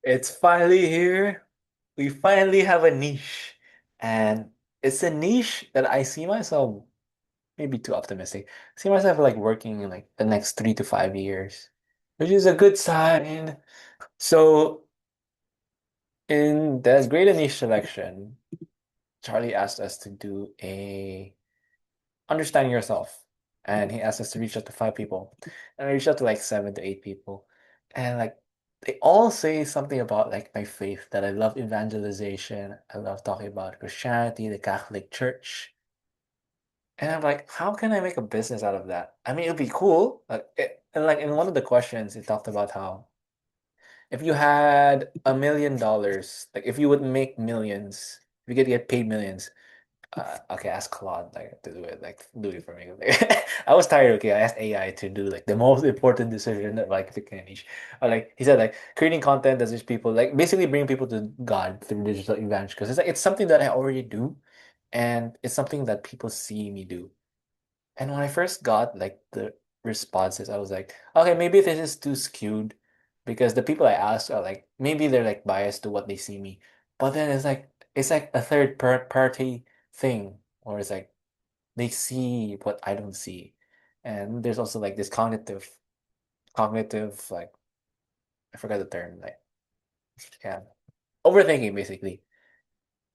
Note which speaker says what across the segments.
Speaker 1: It's finally here. We finally have a niche. And it's a niche that I see myself, maybe too optimistic, see myself like working in like the next 3 to 5 years, which is a good sign. So in this great niche selection, Charlie asked us to do a understanding yourself. And he asked us to reach out to 5 people. And I reached out to like 7 to 8 people. And like they all say something about like my faith, that I love evangelization. I love talking about Christianity, the Catholic Church. And I'm like, how can I make a business out of that? I mean, it'd be cool. And like in one of the questions, it talked about how if you had $1 million, like if you would make millions, if you could get paid millions, okay, ask Claude like to do it, like do it for me. Like, I was tired. Okay, I asked AI to do like the most important decision of like picking a niche. Or like he said, like creating content that reach people, like basically bring people to God through digital evangelists. Because it's something that I already do, and it's something that people see me do. And when I first got like the responses, I was like, okay, maybe this is too skewed, because the people I asked are like maybe they're like biased to what they see me. But then it's like a third party thing, or it's like they see what I don't see. And there's also like this cognitive like I forgot the term, like yeah, overthinking basically.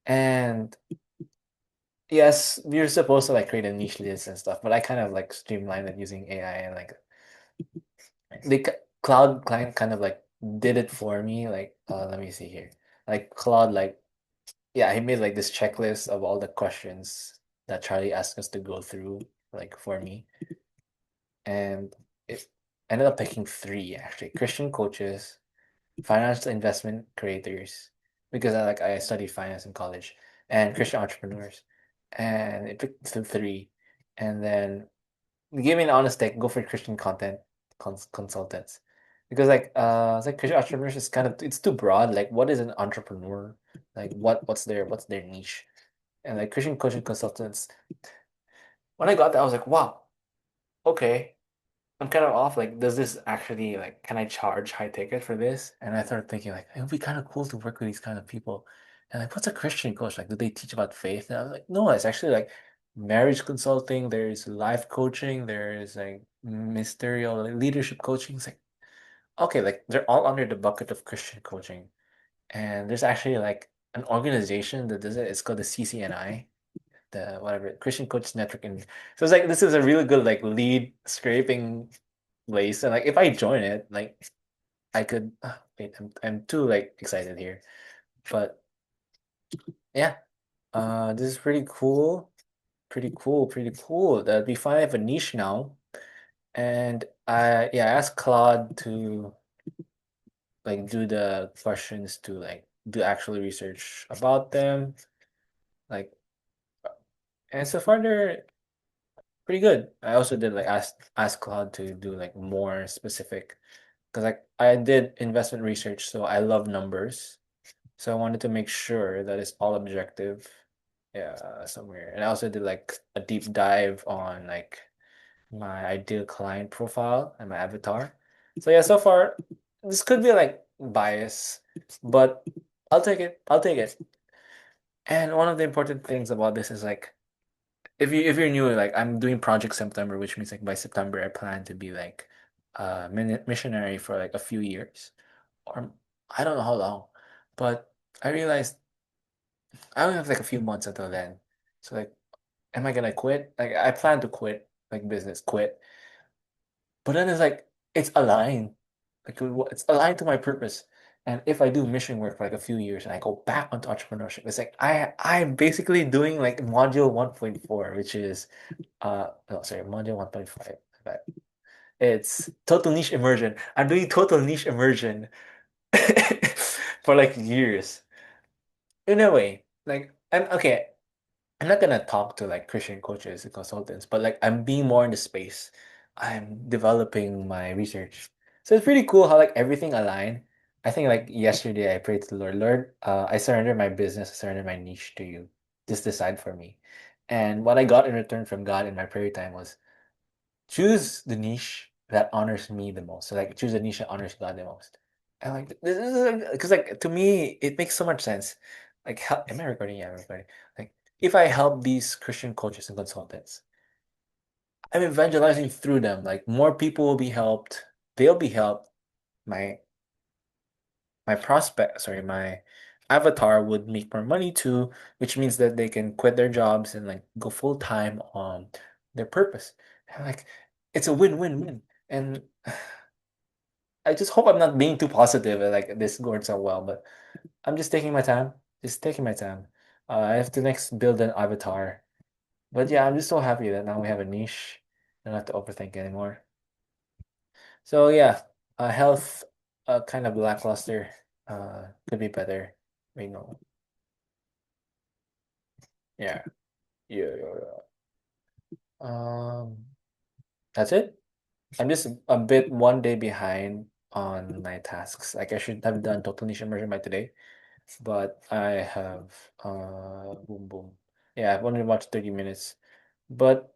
Speaker 1: And yes, you're supposed to like create a niche list and stuff, but I kind of like streamlined it using AI, and like the cloud client kind of like did it for me. Like, let me see here. Like Claude, like yeah, he made like this checklist of all the questions that Charlie asked us to go through, like for me, and it ended up picking three actually: Christian coaches, financial investment creators, because I studied finance in college, and Christian entrepreneurs, and it picked the three, and then give me an honest take. Go for Christian content consultants, because it's like Christian entrepreneurs is kind of it's too broad. Like, what is an entrepreneur? Like, what's their niche? And like Christian coaching consultants, when I got that, I was like, wow, okay, I'm kind of off. Like, does this actually like can I charge high ticket for this? And I started thinking like it would be kind of cool to work with these kind of people. And like, what's a Christian coach? Like, do they teach about faith? And I was like, no, it's actually like marriage consulting. There's life coaching. There's like ministerial leadership coaching. It's like okay, like they're all under the bucket of Christian coaching. And there's actually like an organization that does it. It's called the CCNI, the whatever Christian Coaches Network. And so it's like this is a really good like lead scraping place. And like if I join it, like I could wait, I'm too like excited here. But yeah, this is pretty cool. Pretty cool, pretty cool. That we finally have a niche now. And I asked Claude to like do the questions to like do actual research about them. Like and so far they're pretty good. I also did like ask Claude to do like more specific, because like I did investment research, so I love numbers. So I wanted to make sure that it's all objective. Yeah, somewhere. And I also did like a deep dive on like my ideal client profile and my avatar. So yeah, so far this could be like bias, but I'll take it. I'll take it. And one of the important things about this is like if you're new, like I'm doing Project September, which means like by September I plan to be like a missionary for like a few years, or I don't know how long, but I realized I only have like a few months until then. So like, am I gonna quit? Like I plan to quit, like business, quit. But then it's like it's aligned, like it's aligned to my purpose. And if I do mission work for like a few years and I go back onto entrepreneurship, it's like I'm basically doing like module 1.4, which is no, sorry, module 1.5. But it's total niche immersion. I'm doing total niche immersion for like years. In a way, like I'm okay. I'm not gonna talk to like Christian coaches and consultants, but like I'm being more in the space. I'm developing my research. So it's pretty cool how like everything aligned. I think like yesterday I prayed to the Lord, Lord, I surrender my business, I surrender my niche to you. Just decide for me. And what I got in return from God in my prayer time was choose the niche that honors me the most. So like choose the niche that honors God the most. I like this is because like to me it makes so much sense. Like help, am I recording? Yeah, I'm recording. Like if I help these Christian coaches and consultants, I'm evangelizing through them. Like more people will be helped. They'll be helped. My my avatar would make more money too, which means that they can quit their jobs and like go full time on their purpose. And like it's a win-win-win. And I just hope I'm not being too positive and like this going so well, but I'm just taking my time. Just taking my time. I have to next build an avatar. But yeah, I'm just so happy that now we have a niche. Don't have to overthink anymore. So yeah, health kind of lackluster. Could be better. We know. Yeah. Yeah. Um, that's it. I'm just a bit one day behind on my tasks. Like I should have done total niche immersion by today, but I have boom boom. Yeah, I've only watched 30 minutes. But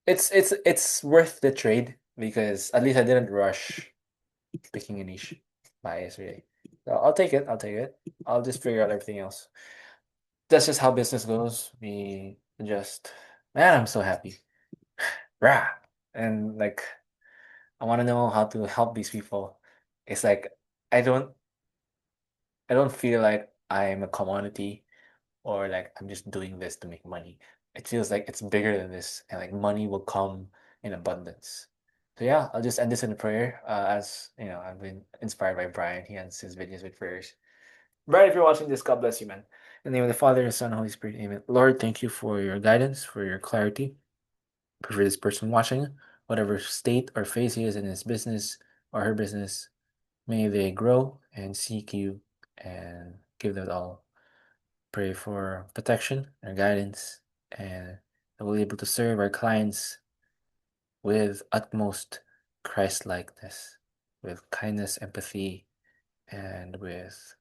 Speaker 1: it's worth the trade because at least I didn't rush picking a niche by yesterday. So I'll take it. I'll take it. I'll just figure out everything else. That's just how business goes. We just man, I'm so happy. Rah. And like I want to know how to help these people. It's like I don't I don't feel like I'm a commodity or like I'm just doing this to make money. It feels like it's bigger than this and like money will come in abundance. So yeah, I'll just end this in a prayer. As you know, I've been inspired by Brian. He ends his videos with prayers. Brian, if you're watching this, God bless you, man. In the name of the Father, the Son, and Holy Spirit, amen. Lord, thank you for your guidance, for your clarity. Pray for this person watching, whatever state or phase he is in his business or her business, may they grow and seek you and give them all. Pray for protection and guidance, and that we'll be able to serve our clients with utmost Christ-likeness, with kindness, empathy, and with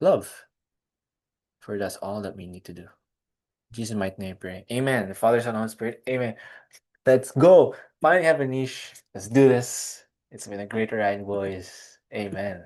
Speaker 1: love, for that's all that we need to do. In Jesus' mighty name, pray. Amen. The Father, Son, and Holy Spirit. Amen. Let's go. Finally have a niche. Let's do this. It's been a great ride, boys. Amen.